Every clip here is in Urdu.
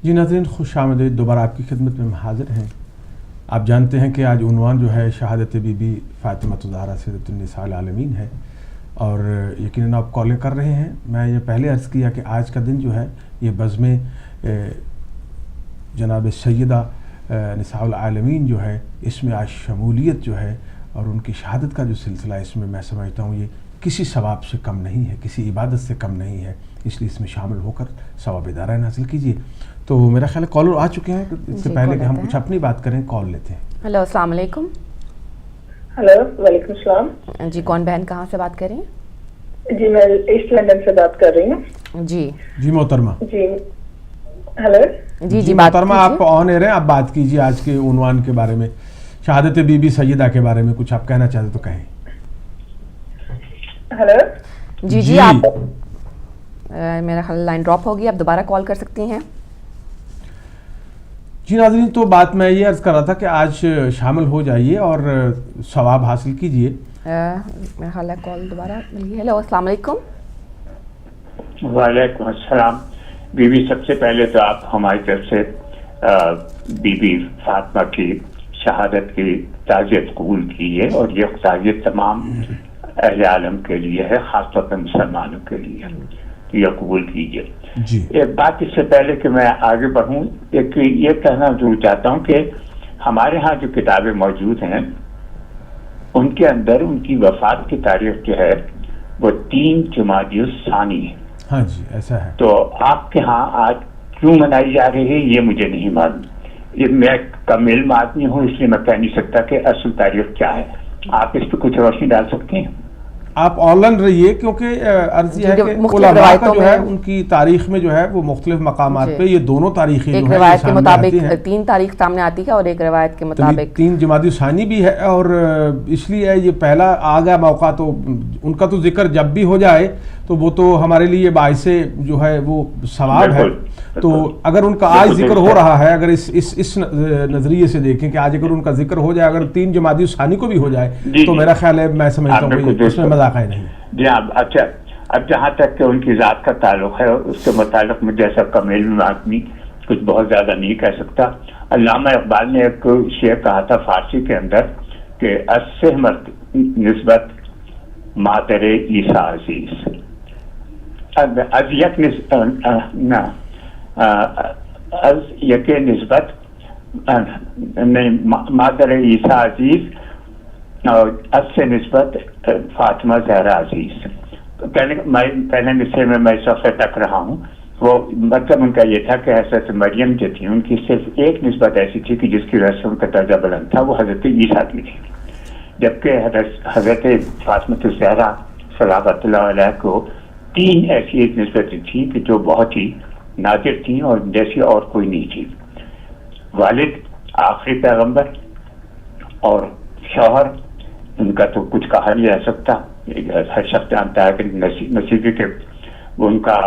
جی ناظرین، خوش آمدید، دوبارہ آپ کی خدمت میں ہم حاضر ہیں۔ آپ جانتے ہیں کہ آج عنوان جو ہے شہادت بی بی فاطمہ الزہرا سیدۃ النساء العالمین ہے، اور یقیناً آپ کالیں کر رہے ہیں۔ میں یہ پہلے عرض کیا کہ آج کا دن جو ہے یہ بزم جناب سیدہ نساء العالمین جو ہے اس میں آج شمولیت جو ہے اور ان کی شہادت کا جو سلسلہ ہے، اس میں میں سمجھتا ہوں یہ کسی ثواب سے کم نہیں ہے، کسی عبادت سے کم نہیں ہے، اس لیے اس میں شامل ہو کر ثواب دارین حاصل کیجیے۔ تو میرا خیال ہے کالر آ چکے ہیں، اس سے پہلے کہ ہم کچھ اپنی بات کریں کال لیتے ہیں۔ ہلو، السلام علیکم۔ ہلو، وعلیکم السلام۔ جی، کون بہن کہاں سے بات کر رہی ہیں؟ جی میں ایسٹ لندن سے بات کر رہی ہوں۔ جی محترمہ۔ جی ہلو۔ جی محترمہ، آپ آن ایئر ہیں، آپ بات کیجیے آج کے عنوان کے بارے میں، شہادت بی بی سیدہ کے بارے میں کچھ آپ کہنا چاہتے تو کہیں۔ ہلو۔ جی آپ میرا خیال لائن ڈراپ ہوگی، آپ دوبارہ کال کر سکتی ہیں۔ جی ناظرین، تو بات میں یہ عرض کر رہا تھا کہ آج شامل ہو جائیے اور ثواب حاصل کیجیے۔ میرا خیال ہے کال دوبارہ ملی۔ ہیلو، السلام علیکم۔ وعلیکم السلام۔ بی بی، سب سے پہلے تو آپ ہماری طرف سے بی بی فاطمہ کی شہادت کی تعزیت قبول کیجیے، اور یہ تعزیت تمام اہل عالم کے لیے ہے، خاص طور پر مسلمانوں کے لیے، یہ قبول کیجیے۔ ایک بات اس سے پہلے کہ میں آگے بڑھوں، ایک یہ کہنا ضرور چاہتا ہوں کہ ہمارے ہاں جو کتابیں موجود ہیں ان کے اندر ان کی وفات کی تاریخ جو ہے وہ 3 جمادی الثانی ہے۔ ہاں جی، ایسا ہے۔ تو آپ کے ہاں آج کیوں منائی جا رہی ہے یہ مجھے نہیں معلوم، یہ میں کم علم آدمی ہوں، اس لیے میں کہہ نہیں سکتا کہ اصل تاریخ کیا ہے۔ آپ اس پہ کچھ روشنی ڈال سکتے ہیں؟ آپ آن لائن رہیے، کیونکہ عرض یہ ہے کہ علماء کا جو ہے ان کی تاریخ میں جو ہے وہ مختلف مقامات پہ یہ دونوں تاریخیں ایک روایت کے مطابق 3 تاریخ سامنے آتی ہے، اور ایک روایت کے مطابق 3 جمادی ثانی بھی ہے، اور اس لیے یہ پہلا آ گیا موقع، تو ان کا تو ذکر جب بھی ہو جائے تو وہ تو ہمارے لیے باعث جو ہے وہ ثواب ہے۔ تو اگر ان کا آج ذکر ہو رہا ہے، اگر اس نظریے سے دیکھیں کہ آج اگر ان کا ذکر ہو جائے، اگر 3 جمادی ثانی کو بھی ہو جائے تو میرا خیال ہے، میں سمجھتا ہوں کہ اس میں مذاق ہے نہیں۔ جی اچھا، اب جہاں تک کہ ان کی ذات کا تعلق ہے، اس کے متعلق میں جیسا کم علم آدمی کچھ بہت زیادہ نہیں کہہ سکتا۔ علامہ اقبال نے ایک شعر کہا تھا فارسی کے اندر کہ الصحمت نسبت مادر عیسیٰ عزیز، از یک نسبت مادر عیسیٰ عزیز اور از سے نسبت فاطمہ زہرا عزیز۔ میں پہلے مصرے میں صفحے تک رہا ہوں، وہ مطلب ان کا یہ تھا کہ حضرت مریم جو تھی ان کی صرف ایک نسبت ایسی تھی کہ جس کی وجہ سے ان کا درجہ بلند تھا، وہ حضرت عیسیٰ کی تھی، جبکہ حضرت فاطمہ الزہرا صلوات اللہ علیہ کو 3 ایسی ایک نسبتیں تھیں کہ جو بہت ہی نادر تھیں اور جیسی اور کوئی نہیں تھی۔ والد آخری پیغمبر اور شوہر، ان کا تو کچھ کہا نہیں جا سکتا، ہر شخص جانتا ہے کہ نصیبی کے ان کا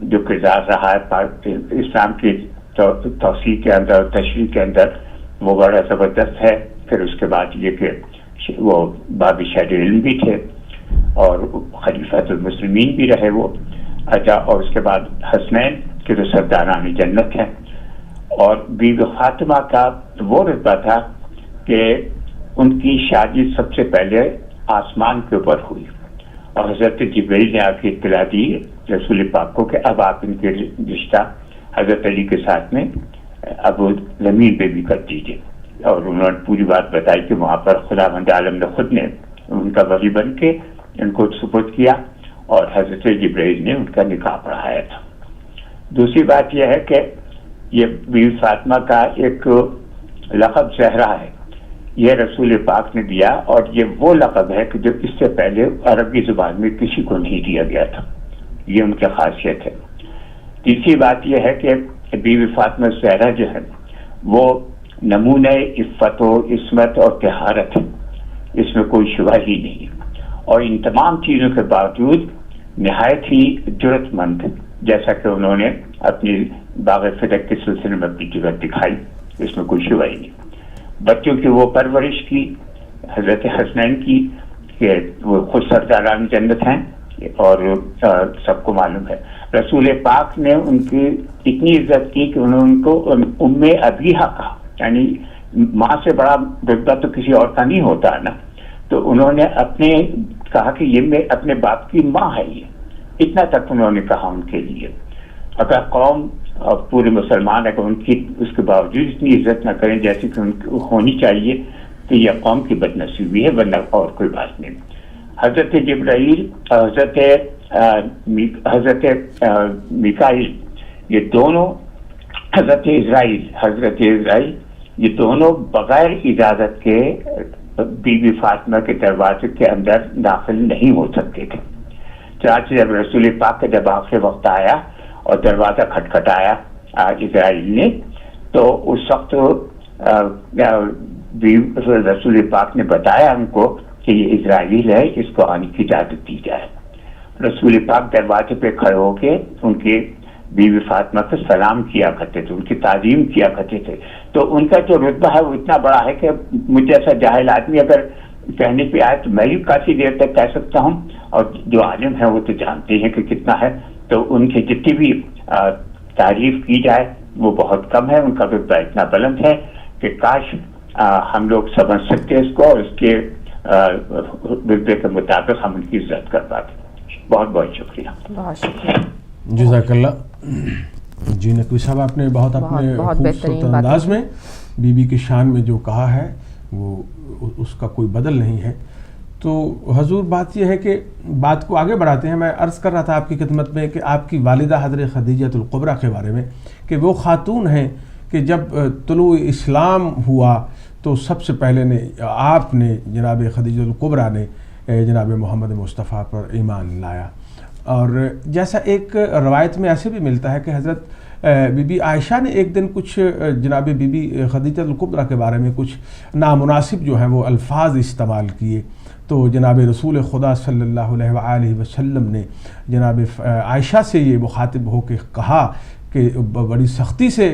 جو کردار رہا ہے اسلام کی توسیع کے اندر اور تشریح کے اندر وہ بڑا زبردست ہے۔ پھر اس کے بعد یہ کہ وہ باب شہر علم بھی تھے اور خلیفۃ المسلمین بھی رہے وہ، اور اس کے بعد حسنین کے جو سرداران جنت ہیں۔ اور بی بی فاطمہ کا وہ رتبہ تھا کہ ان کی شادی سب سے پہلے آسمان کے اوپر ہوئی، اور حضرت جبریل نے آ کے اطلاع دی رسول پاک کو کہ اب آپ ان کے رشتہ حضرت علی کے ساتھ میں ابو لمین پہ بھی کر دیجیے، اور انہوں نے پوری بات بتائی کہ وہاں پر خداوند عالم نے خود نے ان کا ولی بن کے ان کو سپرد کیا، اور حضرت جبریل نے ان کا نکاح پڑھایا تھا۔ دوسری بات یہ ہے کہ یہ بی بی فاطمہ کا ایک لقب زہرا ہے، یہ رسول پاک نے دیا، اور یہ وہ لقب ہے کہ جو اس سے پہلے عربی زبان میں کسی کو نہیں دیا گیا تھا، یہ ان کی خاصیت ہے۔ تیسری بات یہ ہے کہ بی بی فاطمہ زہرا جو ہے وہ نمونہ عفت و عصمت اور طہارت ہے، اس میں کوئی شبہ ہی نہیں، اور ان تمام چیزوں کے باوجود نہایت ہی جرت مند، جیسا کہ انہوں نے اپنی باغ فدق کے سلسلے میں اپنی جرت دکھائی، اس میں کوئی شبہ ہی نہیں۔ بچوں کی وہ پرورش کی حضرت حسنین کی کہ وہ خود سرداران جنت ہیں، اور سب کو معلوم ہے۔ رسول پاک نے ان کی اتنی عزت کی کہ انہوں نے ان کو ام ابیہا کہا، یعنی ماں سے بڑا رتبہ تو کسی اور کا نہیں ہوتا نا. تو انہوں نے کہا کہ یہ میں اپنے باپ کی ماں ہے، یہ اتنا تک انہوں نے کہا ان کے لیے. اگر قوم اور پورے مسلمان اگر ان کی اس کے باوجود اتنی عزت نہ کریں جیسے کہ ان کی ہونی چاہیے تو یہ قوم کی بد نصیبی ہے، ورنہ اور کوئی بات نہیں. حضرت جبرائیل اور حضرت میکائیل یہ دونوں، حضرت اسرائیل یہ دونوں بغیر اجازت کے بی بی فاطمہ کے دروازے کے اندر داخل نہیں ہو سکتے تھے. چنانچہ جب رسول پاک کا جب آخری وقت آیا اور دروازہ کھٹکھٹایا اسرائیل نے، تو اس وقت رسول پاک نے بتایا ان کو کہ یہ اسرائیل ہے، اس کو آنے کی اجازت دی جائے. رسول پاک دروازے پہ کھڑے ہو کے ان کے بیوی فاطمہ کو سلام کیا کرتے تھے، ان کی تعظیم کیا کرتے تھے. تو ان کا جو رتبہ ہے وہ اتنا بڑا ہے کہ مجھ جیسا جاہل آدمی اگر کہنے پہ آئے تو میں بھی کافی دیر تک کہہ سکتا ہوں، اور جو عالم ہیں وہ تو جانتے ہیں کہ کتنا ہے. تو ان کی جتنی بھی تعریف کی جائے وہ بہت کم ہے. ان کا رتبہ اتنا بلند ہے کہ کاش ہم لوگ سمجھ سکتے اس کو اور اس کے رتبے کے مطابق ہم ان کی عزت کر پاتے. بہت بہت شکریہ. بہت شکریہ. جزاک اللہ. جی نقوی صاحب آپ نے بہت اپنے خوبصورت انداز میں بی بی کی شان میں جو کہا ہے وہ اس کا کوئی بدل نہیں ہے. تو حضور بات یہ ہے کہ بات کو آگے بڑھاتے ہیں. میں عرض کر رہا تھا آپ کی خدمت میں کہ آپ کی والدہ حضرت خدیجہ الکبریٰ کے بارے میں کہ وہ خاتون ہیں کہ جب طلوع اسلام ہوا تو سب سے پہلے آپ نے جناب خدیجہ الکبریٰ نے جناب محمد مصطفیٰ پر ایمان لایا. اور جیسا ایک روایت میں ایسے بھی ملتا ہے کہ حضرت بی بی عائشہ نے ایک دن کچھ جناب بی بی خدیجہ الکبریٰ کے بارے میں کچھ نامناسب جو ہیں وہ الفاظ استعمال کیے. تو جناب رسول خدا صلی اللہ علیہ وآلہ وسلم نے جناب عائشہ سے یہ مخاطب ہو کے کہا کہ بڑی سختی سے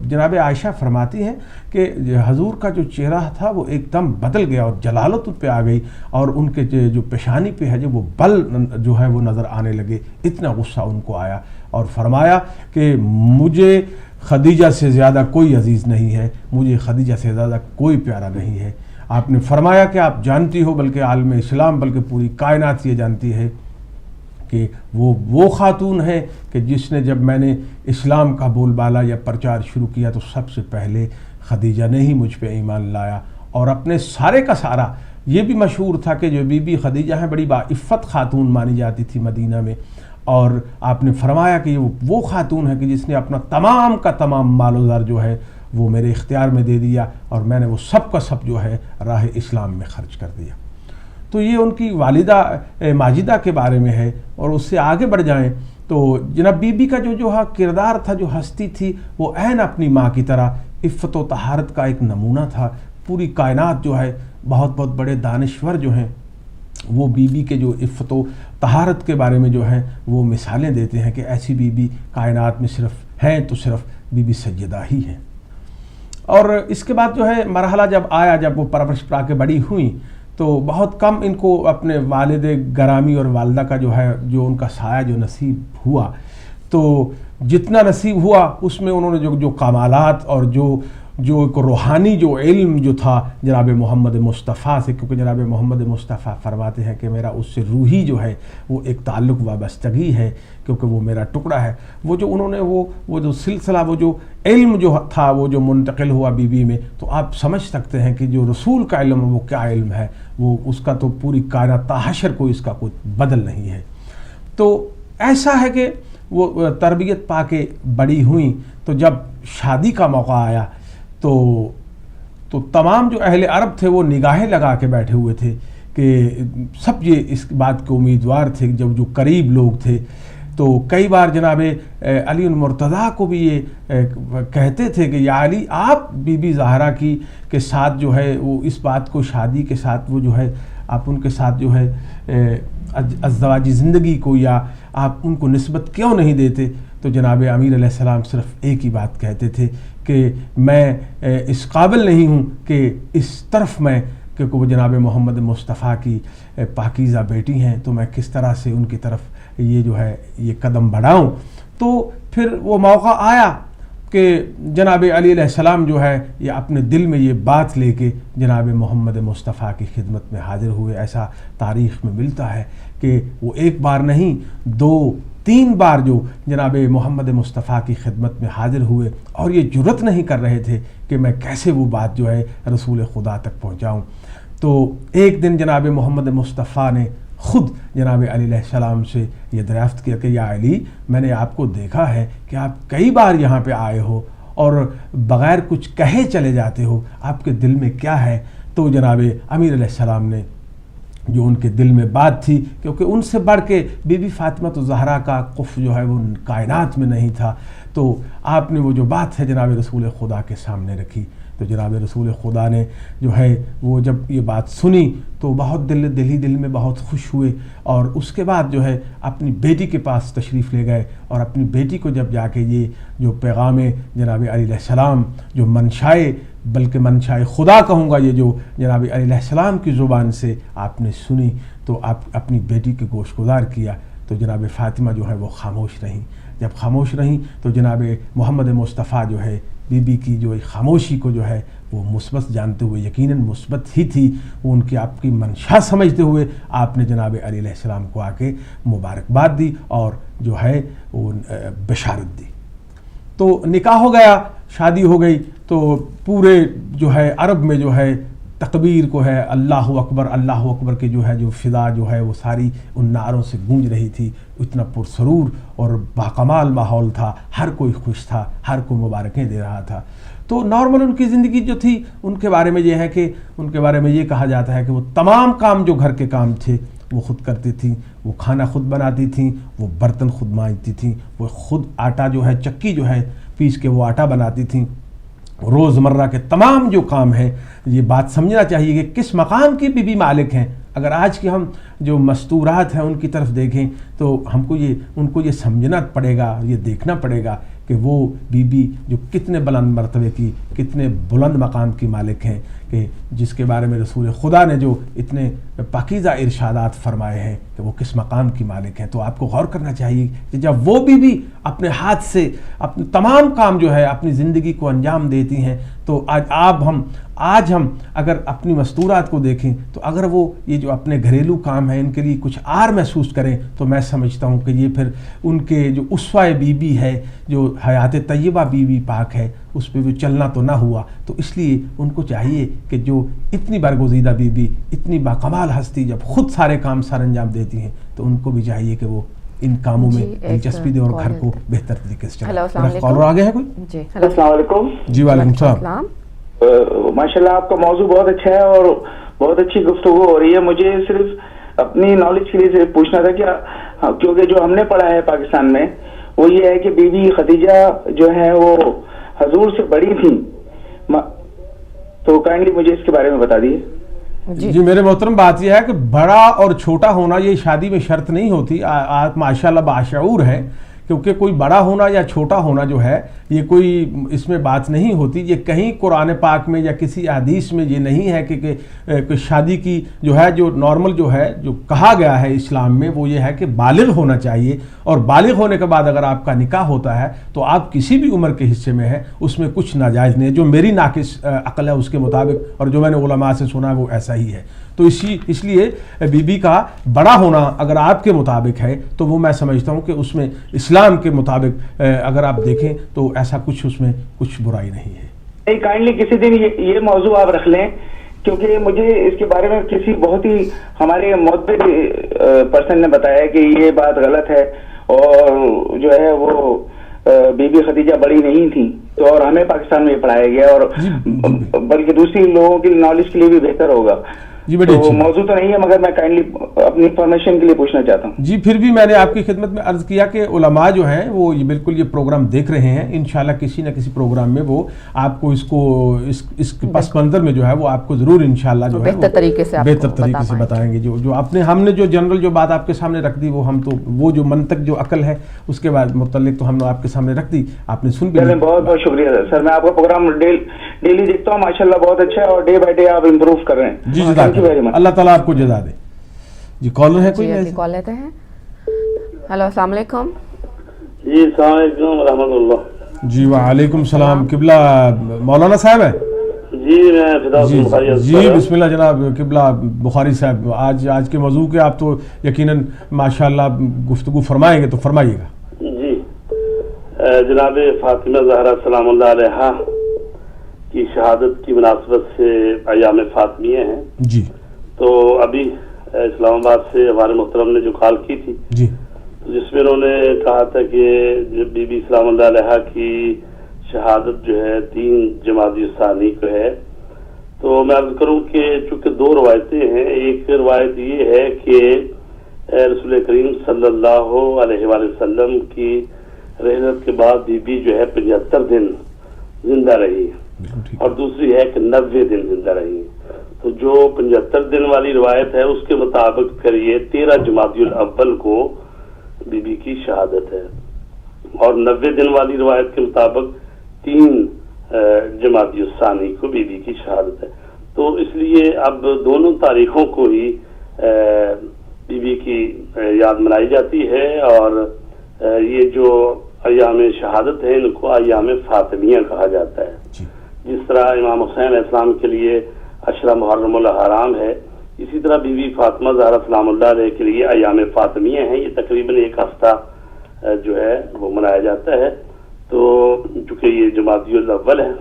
جناب عائشہ فرماتی ہیں کہ حضور کا جو چہرہ تھا وہ ایک دم بدل گیا اور جلالت پہ آ گئی اور ان کے جو پیشانی پہ ہے جو وہ بل جو ہے وہ نظر آنے لگے. اتنا غصہ ان کو آیا اور فرمایا کہ مجھے خدیجہ سے زیادہ کوئی عزیز نہیں ہے، مجھے خدیجہ سے زیادہ کوئی پیارا نہیں ہے. آپ نے فرمایا کہ آپ جانتی ہو، بلکہ عالم اسلام بلکہ پوری کائنات یہ جانتی ہے کہ وہ خاتون ہے کہ جس نے جب میں نے اسلام کا بول بالا یا پرچار شروع کیا تو سب سے پہلے خدیجہ نے ہی مجھ پہ ایمان لایا. اور اپنے سارے کا سارا یہ بھی مشہور تھا کہ جو بی بی خدیجہ ہیں بڑی باعفت خاتون مانی جاتی تھی مدینہ میں. اور آپ نے فرمایا کہ وہ خاتون ہے کہ جس نے اپنا تمام کا تمام مال و زر جو ہے وہ میرے اختیار میں دے دیا اور میں نے وہ سب کا سب جو ہے راہ اسلام میں خرچ کر دیا. تو یہ ان کی والدہ ماجدہ کے بارے میں ہے. اور اس سے آگے بڑھ جائیں تو جناب بی بی کا جو کردار تھا، جو ہستی تھی، وہ عین اپنی ماں کی طرح عفت و طہارت کا ایک نمونہ تھا. پوری کائنات جو ہے بہت بڑے دانشور جو ہیں وہ بی بی کے جو عفت و طہارت کے بارے میں جو ہیں وہ مثالیں دیتے ہیں کہ ایسی بی بی کائنات میں صرف ہیں تو صرف بی بی سیدہ ہی ہیں. اور اس کے بعد جو ہے مرحلہ جب آیا، جب وہ پرورش پا کے بڑی ہوئیں تو بہت کم ان کو اپنے والد گرامی اور والدہ کا جو ہے جو ان کا سایہ جو نصیب ہوا. تو جتنا نصیب ہوا اس میں انہوں نے جو کمالات اور جو ایک روحانی جو علم جو تھا جناب محمد مصطفیٰ سے، کیونکہ جناب محمد مصطفیٰ فرماتے ہیں کہ میرا اس سے روحی جو ہے وہ ایک تعلق وابستگی ہے کیونکہ وہ میرا ٹکڑا ہے. وہ جو انہوں نے وہ جو سلسلہ وہ جو علم جو تھا وہ جو منتقل ہوا بی بی میں، تو آپ سمجھ سکتے ہیں کہ جو رسول کا علم ہے وہ کیا علم ہے. وہ اس کا تو پوری کائنات تحشر کو اس کا کوئی بدل نہیں ہے. تو ایسا ہے کہ وہ تربیت پا کے بڑی ہوئیں تو جب شادی کا موقع آیا تو تمام جو اہل عرب تھے وہ نگاہیں لگا کے بیٹھے ہوئے تھے کہ سب یہ اس بات کے امیدوار تھے. جب جو قریب لوگ تھے تو کئی بار جناب علی المرتضیٰ کو بھی یہ کہتے تھے کہ یا علی آپ بی بی زہرا کی کے ساتھ جو ہے وہ اس بات کو شادی کے ساتھ وہ جو ہے آپ ان کے ساتھ جو ہے ازدواجی زندگی کو یا آپ ان کو نسبت کیوں نہیں دیتے. تو جناب امیر علیہ السلام صرف ایک ہی بات کہتے تھے کہ میں اس قابل نہیں ہوں کہ اس طرف میں، کیونکہ وہ جناب محمد مصطفیٰ کی پاکیزہ بیٹی ہیں، تو میں کس طرح سے ان کی طرف یہ جو ہے یہ قدم بڑھاؤں. تو پھر وہ موقع آیا کہ جناب علی علیہ السلام جو ہے یہ اپنے دل میں یہ بات لے کے جناب محمد مصطفیٰ کی خدمت میں حاضر ہوئے. ایسا تاریخ میں ملتا ہے کہ وہ ایک بار نہیں 2-3 بار جو جناب محمد مصطفیٰ کی خدمت میں حاضر ہوئے اور یہ جرأت نہیں کر رہے تھے کہ میں کیسے وہ بات جو ہے رسول خدا تک پہنچاؤں. تو ایک دن جناب محمد مصطفیٰ نے خود جناب علی علیہ السلام سے یہ دریافت کیا کہ یا علی، میں نے آپ کو دیکھا ہے کہ آپ کئی بار یہاں پہ آئے ہو اور بغیر کچھ کہے چلے جاتے ہو، آپ کے دل میں کیا ہے؟ تو جناب امیر علیہ السلام نے جو ان کے دل میں بات تھی، کیونکہ ان سے بڑھ کے بی بی فاطمہ الزہرا کا قف جو ہے وہ کائنات میں نہیں تھا، تو آپ نے وہ جو بات ہے جناب رسول خدا کے سامنے رکھی. تو جناب رسول خدا نے جو ہے وہ جب یہ بات سنی تو بہت دل میں بہت خوش ہوئے، اور اس کے بعد جو ہے اپنی بیٹی کے پاس تشریف لے گئے، اور اپنی بیٹی کو جب جا کے یہ جو پیغام جناب علی علیہ السلام جو بلکہ منشائے خدا کہوں گا، یہ جو جناب علی علیہ السلام کی زبان سے آپ نے سنی، تو آپ اپنی بیٹی کے گوش گزار کیا. تو جناب فاطمہ جو ہے وہ خاموش رہیں. جب خاموش رہیں تو جناب محمد مصطفیٰ جو ہے بی بی کی جو خاموشی کو جو ہے وہ مثبت جانتے ہوئے، یقیناً مثبت ہی تھی، وہ ان کی آپ کی منشا سمجھتے ہوئے آپ نے جناب علی علیہ السلام کو آ کے مبارکباد دی اور جو ہے وہ بشارت دی. تو نکاح ہو گیا، شادی ہو گئی. تو پورے جو ہے عرب میں جو ہے تکبیر کو ہے اللہ اکبر کے جو ہے جو فضا جو ہے وہ ساری ان نعروں سے گونج رہی تھی. اتنا پرسرور اور باکمال ماحول تھا، ہر کوئی خوش تھا، ہر کوئی مبارکیں دے رہا تھا. تو نارمل ان کی زندگی جو تھی ان کے بارے میں یہ ہے کہ ان کے بارے میں یہ کہا جاتا ہے کہ وہ تمام کام جو گھر کے کام تھے وہ خود کرتی تھیں، وہ کھانا خود بناتی تھیں، وہ برتن خود مانجتی تھیں، وہ خود آٹا جو ہے چکی جو ہے پیس کے وہ آٹا بناتی تھیں. روزمرہ کے تمام جو کام ہیں، یہ بات سمجھنا چاہیے کہ کس مقام کی بی بی مالک ہیں. اگر آج کی ہم جو مستورات ہیں ان کی طرف دیکھیں تو ان کو یہ سمجھنا پڑے گا، یہ دیکھنا پڑے گا کہ وہ بی بی جو کتنے بلند مرتبے کی، کتنے بلند مقام کی مالک ہیں، کہ جس کے بارے میں رسول خدا نے جو اتنے پاکیزہ ارشادات فرمائے ہیں کہ وہ کس مقام کی مالک ہیں. تو آپ کو غور کرنا چاہیے کہ جب وہ بی بی اپنے ہاتھ سے اپنے تمام کام جو ہے اپنی زندگی کو انجام دیتی ہیں، تو آج ہم اگر اپنی مستورات کو دیکھیں تو اگر وہ یہ جو اپنے گھریلو کام ہیں ان کے لیے کچھ آر محسوس کریں تو میں سمجھتا ہوں کہ یہ پھر ان کے جو اسوہ بی بی ہے، جو حیات طیبہ بی بی پاک ہے، اس پہ وہ چلنا تو نہ ہوا. تو اس لیے ان کو چاہیے کہ جو اتنی برگزیدہ بی بی، اتنی باکمال ہستی جب خود سارے کام سر انجام دیتی ہیں تو ان کو بھی چاہیے کہ وہ ان کاموں میں دلچسپی دیں اور گھر کو بہتر طریقے سے چلائیں. کالر آگے ہیں کوئی؟ جی السلام علیکم. جی وعلیکم السلام. ماشاءاللہ آپ کا موضوع بہت اچھا ہے اور بہت اچھی گفتگو ہو رہی ہے. مجھے صرف اپنی نالج کے لیے پوچھنا تھا کہ کیونکہ جو ہم نے پڑھا ہے پاکستان میں وہ یہ ہے کہ بی بی خدیجہ جو ہے وہ حضور سے بڑی تھیں، تو کائنڈلی مجھے اس کے بارے میں بتا دیجیے. جی میرے محترم، بات یہ ہے کہ بڑا اور چھوٹا ہونا یہ شادی میں شرط نہیں ہوتی. آپ ماشاءاللہ باشعور ہیں، کیونکہ کوئی بڑا ہونا یا چھوٹا ہونا جو ہے یہ کوئی اس میں بات نہیں ہوتی. یہ کہیں قرآن پاک میں یا کسی حدیث میں یہ نہیں ہے کہ شادی کی جو ہے جو نارمل جو ہے جو کہا گیا ہے اسلام میں وہ یہ ہے کہ بالغ ہونا چاہیے، اور بالغ ہونے کے بعد اگر آپ کا نکاح ہوتا ہے تو آپ کسی بھی عمر کے حصے میں ہے، اس میں کچھ ناجائز نہیں ہے. جو میری ناقص عقل ہے اس کے مطابق اور جو میں نے علماء سے سنا ہے وہ ایسا ہی ہے. تو اس لیے بی بی کا بڑا ہونا اگر آپ کے مطابق ہے تو وہ میں سمجھتا ہوں کہ اس میں اسلام کے مطابق اگر آپ دیکھیں تو ایسا کچھ اس میں کچھ برائی نہیں ہے. کائنڈلی کسی دن یہ موضوع آپ رکھ لیں، کیونکہ مجھے اس کے بارے میں کسی بہت ہی ہمارے معتبر پرسن نے بتایا کہ یہ بات غلط ہے اور جو ہے وہ بی بی خدیجہ بڑی نہیں تھی. تو اور ہمیں پاکستان میں یہ پڑھایا گیا اور بلکہ دوسری لوگوں کی نالج کے لیے بھی بہتر ہوگا. جی بڑی اچھی موضوع تو نہیں ہے مگر میں کائنڈلی اپنی انفارمیشن کے لیے پوچھنا چاہتا ہوں. جی پھر بھی میں نے آپ کی خدمت میں عرض کیا کہ علماء جو ہیں وہ یہ بالکل یہ پروگرام دیکھ رہے ہیں. انشاءاللہ کسی نہ کسی پروگرام میں وہ آپ کو اس پس منظر میں جو ہے وہ آپ کو ضرور انشاءاللہ جو ہے بہتر طریقے سے بتائیں گے. جو ہم نے جو جنرل جو بات آپ کے سامنے رکھ دی وہ جو منطق جو عقل ہے اس کے بعد متعلق تو ہم نے آپ کے سامنے رکھ دی، آپ نے سن بھی. بہت بہت شکریہ سر. میں آپ کا پروگرام ڈیلی دیکھتا ہوں، ماشاءاللہ بہت اچھا ہے اور ڈے بائی ڈے آپ امپروو کر رہے ہیں. جی اللہ تعالیٰ آپ کو جزا دے. جی کالر ہے کوئی؟ کال لیتے ہیں. ہلو السلام علیکم. جی السلام علیکم ورحمۃ اللہ. جی وعلیکم السلام. قبلہ مولانا صاحب ہے؟ جی میں فدا جی بخاری جی بسم اللہ جناب. قبلہ بخاری صاحب آج کے موضوع کے آپ تو یقیناً ماشاءاللہ گفتگو فرمائیں گے تو فرمائیے گا. جی جناب فاطمہ زہرا سلام اللہ علیہا کی شہادت کی مناسبت سے ایام فاطمیہ ہیں. جی تو ابھی اسلام آباد سے ہمارے محترم نے جو کال کی تھی جی جس میں انہوں نے کہا تھا کہ بی بی سلام اللہ علیہا کی شہادت جو ہے 3 جمادی الثانی کو ہے. تو میں عرض کروں کہ چونکہ 2 روایتیں ہیں. ایک روایت یہ ہے کہ رسول کریم صلی اللہ علیہ وآلہ وسلم کی رحلت کے بعد بی بی جو ہے 75 دن زندہ رہی اور دوسری ہے کہ 90 دن زندہ رہی. تو جو 75 دن والی روایت ہے اس کے مطابق پھر یہ 13 جمادی الاول کو بی بی کی شہادت ہے اور 90 دن والی روایت کے مطابق 3 جمادی الثانی کو بی بی کی شہادت ہے. تو اس لیے اب دونوں تاریخوں کو ہی بی بی کی یاد منائی جاتی ہے اور یہ جو ایام شہادت ہیں ان کو ایام فاطمیہ کہا جاتا ہے. جس طرح امام حسین علیہ السلام کے لیے عشرہ محرم الحرام ہے اسی طرح بی بی فاطمہ زہرا سلام اللہ علیہ کے لیے ایام فاطمیہ ہیں. یہ تقریباً 1 ہفتہ جو ہے وہ منایا جاتا ہے. تو چونکہ یہ جمادی الاول ہے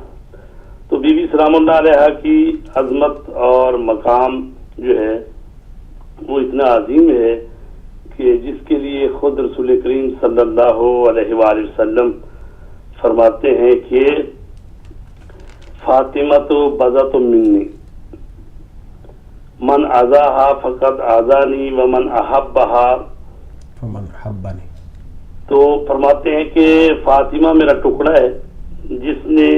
تو بی بی سلام اللہ علیہ کی عظمت اور مقام جو ہے وہ اتنا عظیم ہے کہ جس کے لیے خود رسول کریم صلی اللہ علیہ وآلہ وسلم فرماتے ہیں کہ فاطمہ تو بذات منی من اذاہا فقد اذانی ومن احبہا فمن حبنی. تو فرماتے ہیں کہ فاطمہ میرا ٹکڑا ہے. جس نے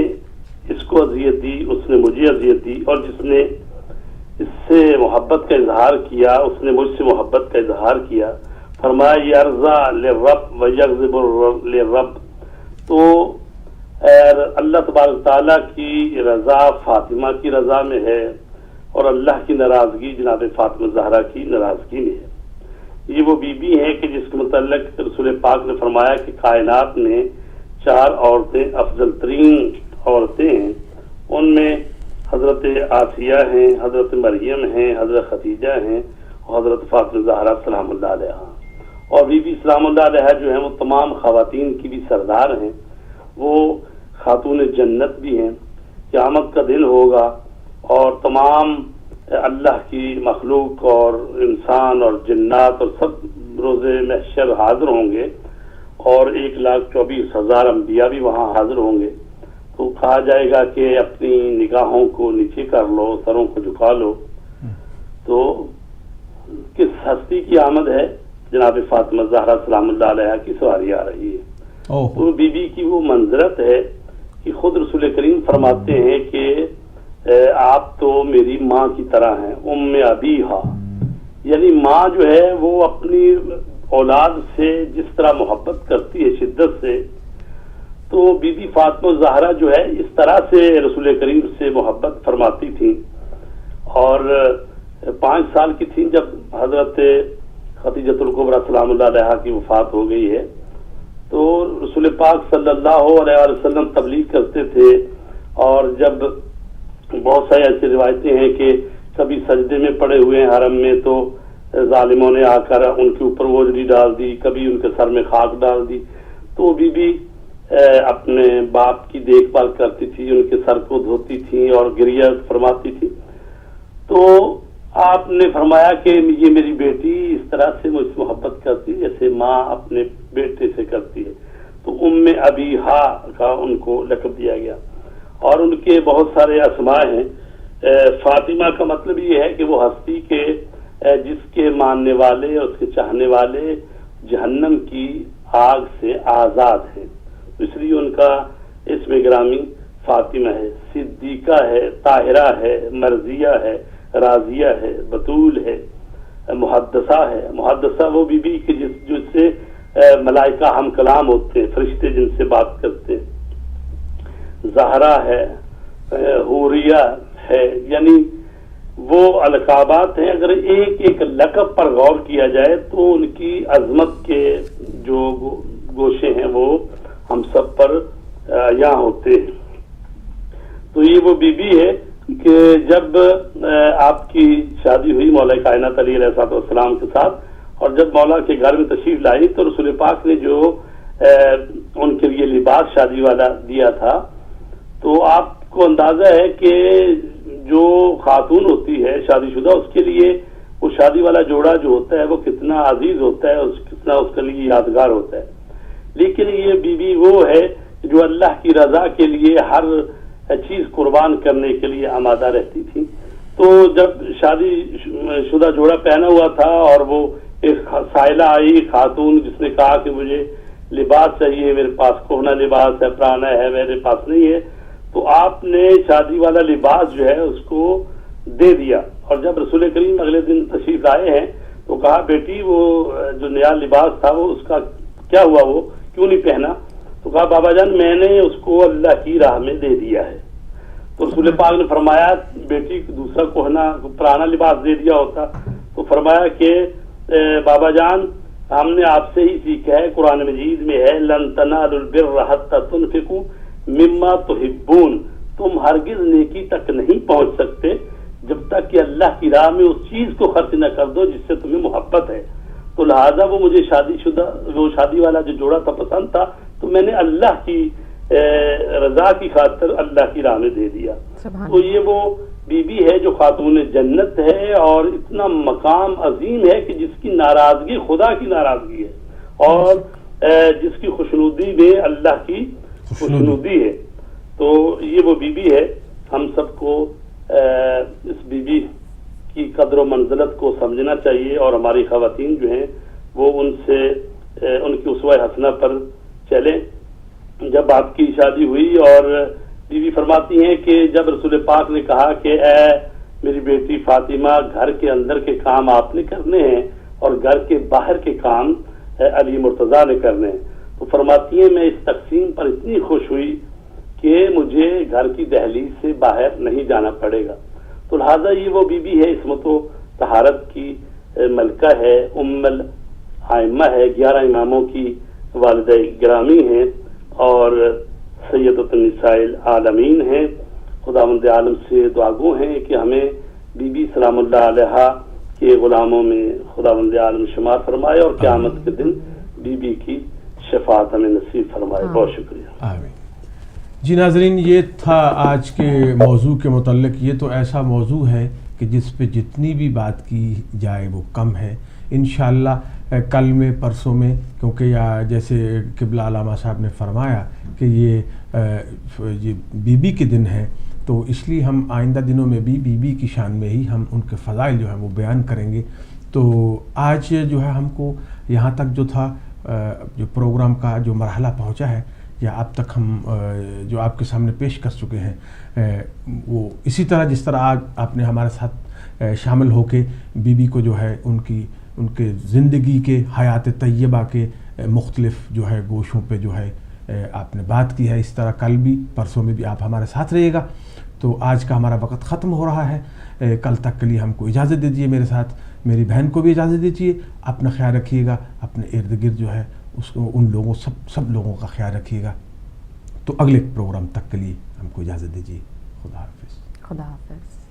اس کو اذیت دی اس نے مجھے اذیت دی اور جس نے اس سے محبت کا اظہار کیا اس نے مجھ سے محبت کا اظہار کیا. فرمایا یرضا للرب ویغضب للرب. تو اللہ تبارک تعالیٰ کی رضا فاطمہ کی رضا میں ہے اور اللہ کی ناراضگی جناب فاطمہ زہرا کی ناراضگی میں ہے. یہ وہ بی بی ہیں کہ جس کے متعلق رسول پاک نے فرمایا کہ کائنات میں 4 عورتیں افضل ترین عورتیں ہیں. ان میں حضرت آسیہ ہیں, حضرت مریم ہیں, حضرت خدیجہ ہیں اور حضرت فاطمہ زہرا سلام اللہ علیہ. اور بی بی سلام اللہ علیہ جو ہیں وہ تمام خواتین کی بھی سردار ہیں. وہ خاتون جنت بھی ہیں. قیامت کا دن ہوگا اور تمام اللہ کی مخلوق اور انسان اور جنات اور سب روز محشر حاضر ہوں گے اور 1,24,000 انبیاء بھی وہاں حاضر ہوں گے. تو کہا جائے گا کہ اپنی نگاہوں کو نیچے کر لو, سروں کو جھکا لو. تو کس ہستی کی آمد ہے؟ جناب فاطمہ زہرا سلام اللہ علیہ کی سواری آ رہی ہے. تو بی بی کی وہ منزلت ہے کہ خود رسول کریم فرماتے ہیں کہ آپ تو میری ماں کی طرح ہیں. ام ابیہا یعنی ماں جو ہے وہ اپنی اولاد سے جس طرح محبت کرتی ہے شدت سے, تو بی بی فاطمہ زہرا جو ہے اس طرح سے رسول کریم سے محبت فرماتی تھیں. اور 5 سال کی تھیں جب حضرت خدیجۃ الکبریٰ سلام اللہ علیہا کی وفات ہو گئی ہے. تو رسول پاک صلی اللہ علیہ وسلم تبلیغ کرتے تھے اور جب بہت ساری ایسی روایتیں ہیں کہ کبھی سجدے میں پڑے ہوئے ہیں حرم میں تو ظالموں نے آ کر ان کے اوپر وجڑی ڈال دی, کبھی ان کے سر میں خاک ڈال دی. تو بی بی اپنے باپ کی دیکھ بھال کرتی تھی, ان کے سر کو دھوتی تھی اور گریہ فرماتی تھی. تو آپ نے فرمایا کہ یہ میری بیٹی اس طرح سے مجھ سے محبت کرتی ہے جیسے ماں اپنے بیٹے سے کرتی ہے. تو ام ابیہا کا ان کو لقب دیا گیا اور ان کے بہت سارے اسماء ہیں. فاطمہ کا مطلب یہ ہے کہ وہ ہستی کے جس کے ماننے والے اور اس کے چاہنے والے جہنم کی آگ سے آزاد ہیں. اس لیے ان کا اسم گرامی فاطمہ ہے, صدیقہ ہے, طاہرہ ہے, مرضیہ ہے, راضیہ ہے, بطول ہے, محدثہ ہے. محدثہ وہ بی بی کہ جس سے ملائکہ ہم کلام ہوتے ہیں, فرشتے جن سے بات کرتے ہیں. زہرا ہے, حوریہ ہے, یعنی وہ القابات ہیں. اگر ایک ایک لقب پر غور کیا جائے تو ان کی عظمت کے جو گوشے ہیں وہ ہم سب پر یہاں ہوتے ہیں. تو یہ وہ بی بی ہے کہ جب آپ کی شادی ہوئی مولا کائنات علیہ السلام کے ساتھ، اور جب مولا کے گھر میں تشریف لائی تو رسول پاک نے جو ان کے لیے لباس شادی والا دیا تھا، تو آپ کو اندازہ ہے کہ جو خاتون ہوتی ہے شادی شدہ، اس کے لیے وہ شادی والا جوڑا جو ہوتا ہے وہ کتنا عزیز ہوتا ہے، کتنا اس کے لیے یادگار ہوتا ہے. لیکن یہ بی بی وہ ہے جو اللہ کی رضا کے لیے ہر چیز قربان کرنے کے لیے آمادہ رہتی تھی. تو جب شادی شدہ جوڑا پہنا ہوا تھا اور وہ ایک سائلہ آئی خاتون جس نے کہا کہ مجھے لباس چاہیے، میرے پاس کوہنا لباس ہے، پرانا ہے، میرے پاس نہیں ہے، تو آپ نے شادی والا لباس جو ہے اس کو دے دیا. اور جب رسول کریم اگلے دن تشریف لائے ہیں تو کہا بیٹی وہ جو نیا لباس تھا وہ اس کا کیا ہوا، وہ کیوں نہیں پہنا؟ تو کہا بابا جان میں نے اس کو اللہ کی راہ میں دے دیا ہے. تو رسول پاک نے فرمایا بیٹی دوسرا کوہنا پرانا لباس دے دیا ہوتا. تو فرمایا کہ بابا جان ہم نے آپ سے ہی سیکھا ہے، قرآن مجید میں ہے لن تنالوا البر حتى تنفقوا مما تحبون، تم ہرگز نیکی تک نہیں پہنچ سکتے جب تک کہ اللہ کی راہ میں اس چیز کو خرچ نہ کر دو جس سے تمہیں محبت ہے. تو لہذا وہ مجھے وہ شادی والا جو جوڑا تھا پسند تھا، تو میں نے اللہ کی رضا کی خاطر اللہ کی راہ میں دے دیا. تو یہ وہ بی بی ہے جو خاتون جنت ہے، اور اتنا مقام عظیم ہے کہ جس کی ناراضگی خدا کی ناراضگی ہے اور جس کی خوشنودی میں اللہ کی خوشنودی ہے. تو یہ وہ بی بی ہے. ہم سب کو اس بی بی کی قدر و منزلت کو سمجھنا چاہیے، اور ہماری خواتین جو ہیں وہ ان کی اسوہ حسنہ پر چلیں. جب آپ کی شادی ہوئی اور بی بی فرماتی ہیں کہ جب رسول پاک نے کہا کہ اے میری بیٹی فاطمہ گھر کے اندر کے کام آپ نے کرنے ہیں اور گھر کے باہر کے کام علی مرتضیٰ نے کرنے ہیں، تو فرماتی ہیں میں اس تقسیم پر اتنی خوش ہوئی کہ مجھے گھر کی دہلیز سے باہر نہیں جانا پڑے گا. تو لہٰذا یہ وہ بی بی ہے، عصمت و طہارت کی ملکہ ہے، ام الائمہ ہے، 11 اماموں کی والدہ گرامی ہیں اور سیدۃ النساء العالمین ہیں. خداوند عالم سے دعا گو ہیں کہ ہمیں بی بی سلام اللہ علیہ کے غلاموں میں خداوند عالم شمار فرمائے اور قیامت کے دن بی بی کی شفاعت ہمیں نصیب فرمائے. بہت شکریہ. آمین. جی ناظرین، یہ تھا آج کے موضوع کے متعلق. یہ تو ایسا موضوع ہے کہ جس پہ جتنی بھی بات کی جائے وہ کم ہے. انشاءاللہ کل میں پرسوں میں، کیونکہ جیسے قبلہ علامہ صاحب نے فرمایا کہ یہ بی بی کے دن ہے، تو اس لیے ہم آئندہ دنوں میں بھی بی بی کی شان میں ہی ہم ان کے فضائل جو ہیں وہ بیان کریں گے. تو آج جو ہے ہم کو یہاں تک جو تھا جو پروگرام کا جو مرحلہ پہنچا ہے یا اب تک ہم جو آپ کے سامنے پیش کر چکے ہیں، وہ اسی طرح جس طرح آج آپ نے ہمارے ساتھ شامل ہو کے بی بی کو جو ہے ان کے زندگی کے حیات طیبہ کے مختلف جو ہے گوشوں پہ جو ہے آپ نے بات کی ہے، اس طرح کل بھی پرسوں میں بھی آپ ہمارے ساتھ رہیے گا. تو آج کا ہمارا وقت ختم ہو رہا ہے. کل تک کے لیے ہم کو اجازت دیجیے، میرے ساتھ میری بہن کو بھی اجازت دیجیے. اپنا خیال رکھیے گا، اپنے ارد گرد جو ہے اس کو ان لوگوں سب لوگوں کا خیال رکھیے گا. تو اگلے پروگرام تک کے لیے ہم کو اجازت دیجیے. خدا حافظ. خدا حافظ.